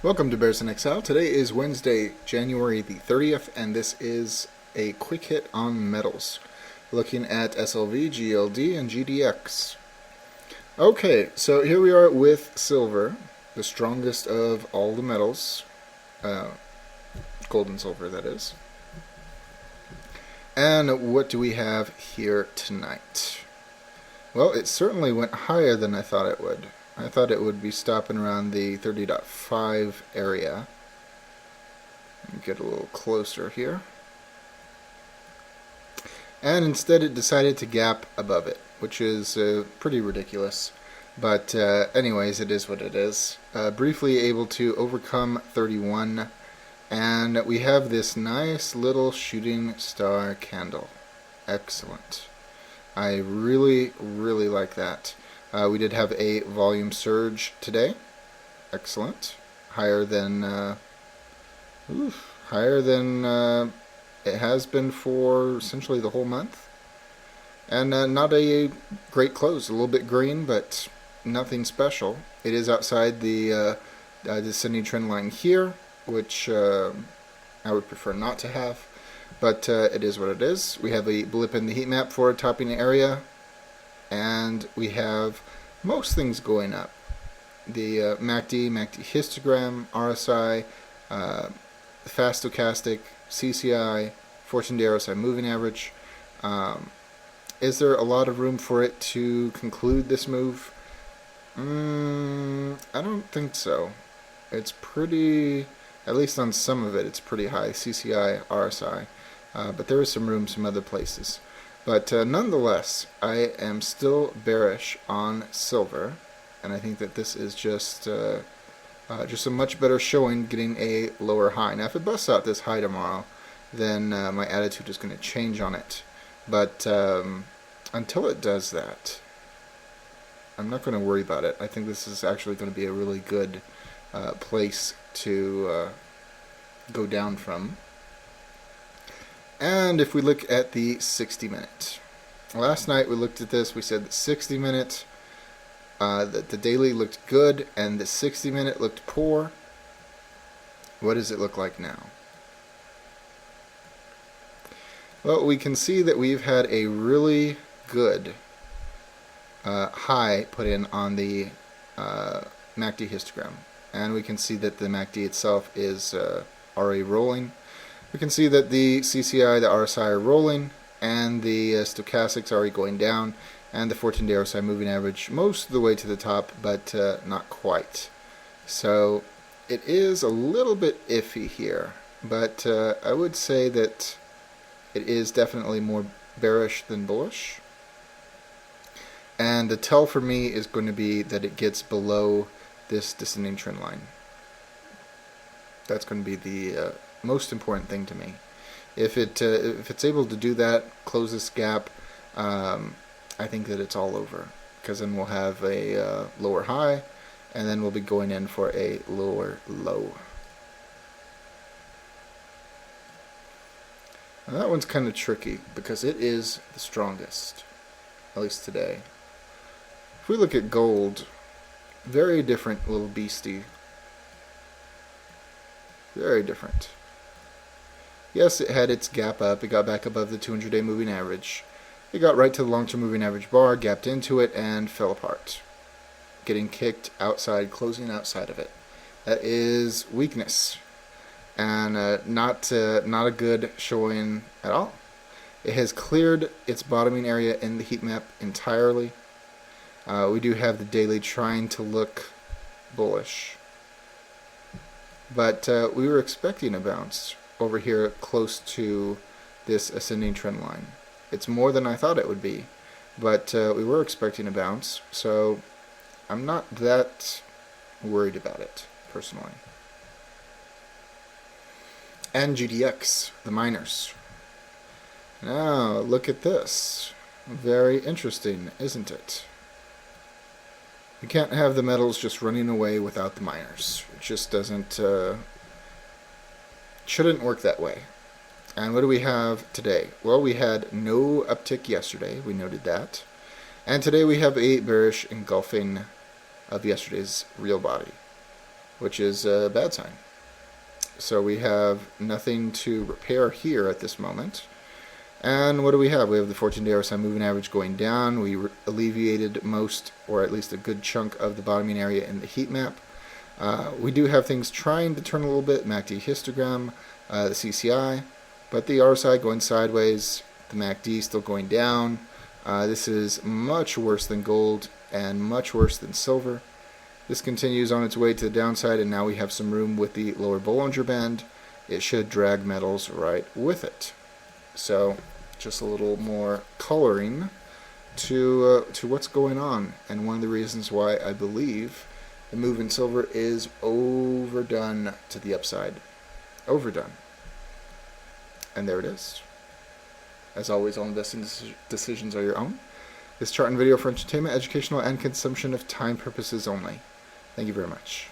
Welcome to Bears in Exile. Today is Wednesday, January the 30th, and this is a quick hit on metals. Looking at SLV, GLD, and GDX. Okay, so here we are with silver, the strongest of all the metals. Gold and silver, that is. And what do we have here tonight? Well, it certainly went higher than I thought it would. I thought it would be stopping around the 30.5 area. Get a little closer here. And instead it decided to gap above it, which is pretty ridiculous. But anyways, it is what it is. Briefly able to overcome 31, and we have this nice little shooting star candle. Excellent. I really like that. We did have a volume surge today. Excellent. Higher than it has been for essentially the whole month. And not a great close. A little bit green, but nothing special. It is outside the descending trend line here, which I would prefer not to have. But it is what it is. We have a blip in the heat map for a topping area, and we have most things going up. The MACD histogram, RSI, fast stochastic, CCI, 14-day RSI moving average. Is there a lot of room for it to conclude this move? I don't think so. It's pretty, at least on some of it, it's pretty high, CCI, RSI. But there is some room some other places. But nonetheless, I am still bearish on silver, and I think that this is just a much better showing, getting a lower high. Now, if it busts out this high tomorrow, then my attitude is going to change on it. But until it does that, I'm not going to worry about it. I think this is actually going to be a really good place to go down from. And if we look at the 60-minute, last night we looked at this. We said the 60-minute, that the daily looked good, and the 60-minute looked poor. What does it look like now? Well, we can see that we've had a really good high put in on the MACD histogram, and we can see that the MACD itself is already rolling. We can see that the CCI, the RSI are rolling, and the stochastics are already going down, and the 14-day RSI moving average most of the way to the top, but not quite. So it is a little bit iffy here, but I would say that it is definitely more bearish than bullish. And the tell for me is going to be that it gets below this descending trend line. That's going to be the most important thing to me. If it's able to do that, close this gap, I think that it's all over, because then we'll have a lower high, and then we'll be going in for a lower low. Now that one's kind of tricky because it is the strongest, at least today. If we look at gold, very different little beastie. Very different. Yes, it had its gap up. It got back above the 200-day moving average. It got right to the long-term moving average bar, gapped into it, and fell apart, getting kicked outside, closing outside of it. That is weakness, and not a good showing at all. It has cleared its bottoming area in the heat map entirely. We do have the daily trying to look bullish, but we were expecting a bounce over here close to this ascending trend line. It's more than I thought it would be, but we were expecting a bounce, so I'm not that worried about it, personally. And GDX, the miners. Now, look at this. Very interesting, isn't it? We can't have the metals just running away without the miners. It just doesn't, shouldn't work that way. And what do we have today? Well, we had no uptick yesterday. We noted that. And today we have a bearish engulfing of yesterday's real body. which is a bad sign. So we have nothing to repair here at this moment. And what do we have? We have the 14-day RSI moving average going down. We alleviated most, or at least a good chunk of the bottoming area in the heat map. We do have things trying to turn a little bit, MACD histogram, the CCI, but the RSI going sideways, the MACD still going down. This is much worse than gold and much worse than silver. This continues on its way to the downside, and now we have some room with the lower Bollinger Band. It should drag metals right with it. So just a little more coloring to what's going on, and one of the reasons why I believe the move in silver is overdone to the upside. Overdone. And there it is. As always, all investing decisions are your own. This chart and video for entertainment, educational, and consumption of time purposes only. Thank you very much.